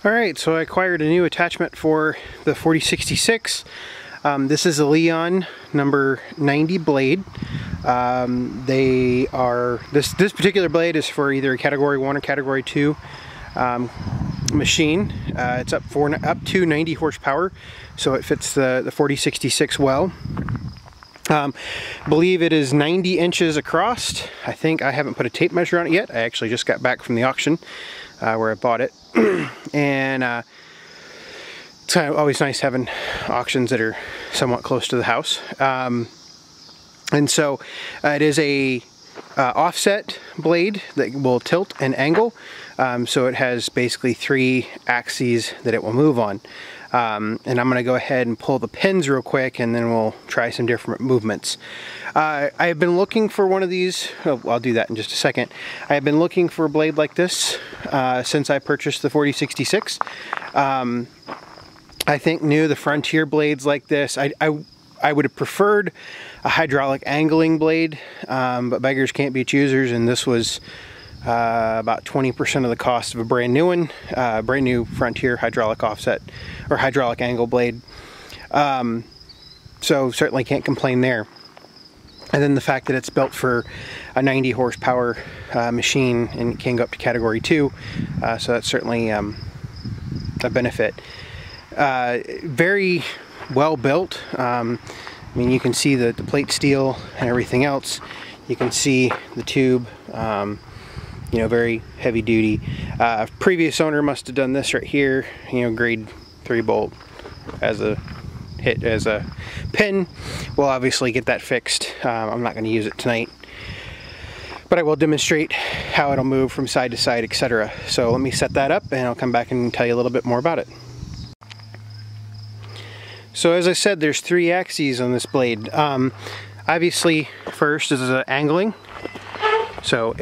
Alright, so I acquired a new attachment for the 4066. This is a Leon number 90 blade. This particular blade is for either a category 1 or category 2 machine. It's up to 90 horsepower, so it fits the 4066 well. Believe it is 90 inches across. I think I haven't put a tape measure on it yet. I actually just got back from the auction where I bought it. And it's kind of always nice having auctions that are somewhat close to the house. And so it is a offset blade that will tilt and angle. So it has basically 3 axes that it will move on. And I'm going to go ahead and pull the pins real quick, and then we'll try some different movements. I've been looking for one of these. Oh, I'll do that in just a second. I have been looking for a blade like this since I purchased the 4066. I think the Frontier blades like this. I would have preferred a hydraulic angling blade, but beggars can't be choosers, and this was about 20% of the cost of a brand new one, brand new Frontier hydraulic offset or hydraulic angle blade. So certainly can't complain there. And then the fact that it's built for a 90 horsepower machine and can go up to category 2, so that's certainly a benefit. Very well built. I mean, you can see the plate steel and everything else. You can see the tube. You know, very heavy duty. Previous owner must have done this right here, you know, grade 3 bolt as a pin. We'll obviously get that fixed. I'm not going to use it tonight, but I will demonstrate how it'll move from side to side, etc. So let me set that up, and I'll come back and tell you a little bit more about it. So as I said, there's 3 axes on this blade. Obviously, first is angling, so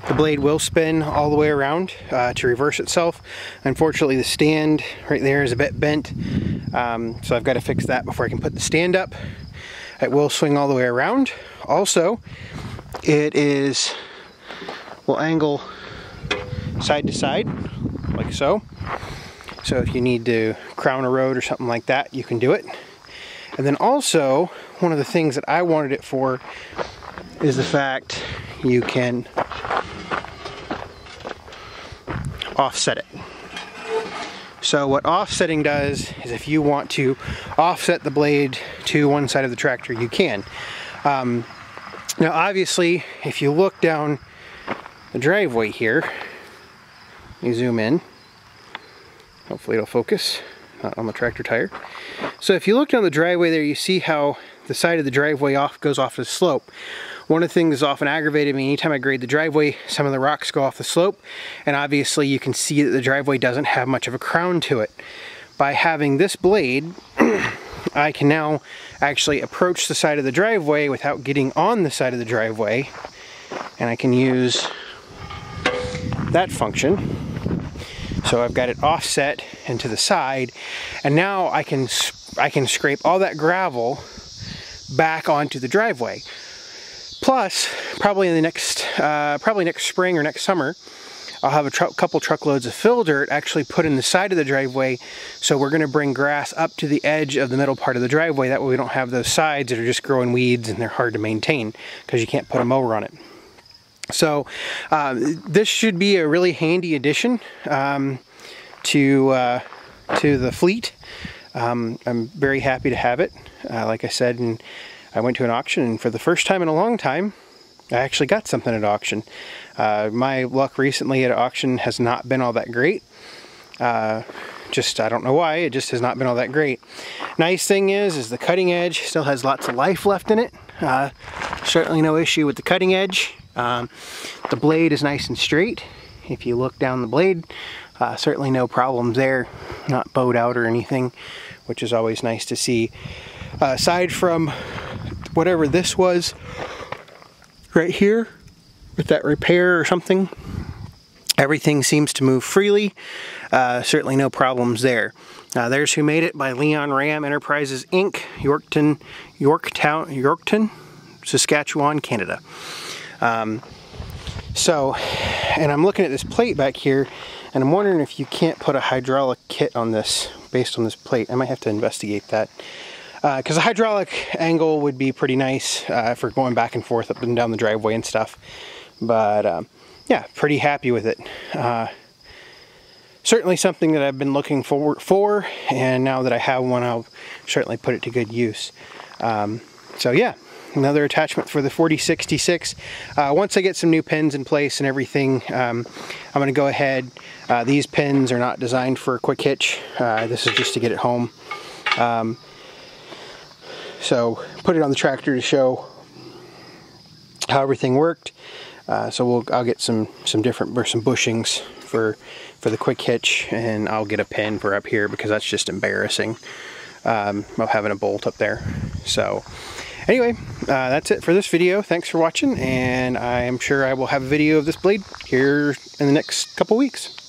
the blade will spin all the way around to reverse itself. Unfortunately, the stand right there is a bit bent, so I've got to fix that before I can put the stand up. It will swing all the way around. Also, will angle side to side, like so. So if you need to crown a road or something like that, you can do it. And then also, one of the things that I wanted it for is the fact you can offset it. So what offsetting does is, if you want to offset the blade to one side of the tractor, you can. Now obviously, if you look down the driveway here, let me zoom in. Hopefully it'll focus, not on the tractor tire. So if you look down the driveway there, you see how the side of the driveway goes off the slope. One of the things that's often aggravated me, anytime I grade the driveway, some of the rocks go off the slope, and obviously you can see that the driveway doesn't have much of a crown to it. By having this blade, I can now actually approach the side of the driveway without getting on the side of the driveway, and I can use that function. So I've got it offset and to the side, and now I can scrape all that gravel back onto the driveway. Plus, probably in the next spring or next summer, I'll have a couple truckloads of fill dirt actually put in the side of the driveway. So we're going to bring grass up to the edge of the middle part of the driveway. That way we don't have those sides that are just growing weeds and they're hard to maintain because you can't put a mower on it. So this should be a really handy addition to the fleet. I'm very happy to have it. Like I said, and I went to an auction, and for the first time in a long time, I actually got something at auction. My luck recently at auction has not been all that great. I don't know why, it just has not been all that great. Nice thing is the cutting edge still has lots of life left in it. Certainly no issue with the cutting edge. The blade is nice and straight. If you look down the blade, certainly no problems there, not bowed out or anything, which is always nice to see. Aside from whatever this was right here with that repair or something, everything seems to move freely. Certainly no problems there. There's Who Made It by Leon Ram Enterprises Inc., Yorkton, Saskatchewan, Canada. So, and I'm looking at this plate back here, and I'm wondering if you can't put a hydraulic kit on this based on this plate. I might have to investigate that. Because a hydraulic angle would be pretty nice for going back and forth up and down the driveway and stuff. But yeah, pretty happy with it. Certainly something that I've been looking forward for, and now that I have one, I'll certainly put it to good use. So yeah, another attachment for the 4066. Once I get some new pins in place and everything, I'm going to go ahead. These pins are not designed for a quick hitch. This is just to get it home. So put it on the tractor to show how everything worked. So I'll get some bushings for the quick hitch, and I'll get a pin for up here because that's just embarrassing of having a bolt up there. So anyway, that's it for this video. Thanks for watching, and I'm sure I will have a video of this blade here in the next couple weeks.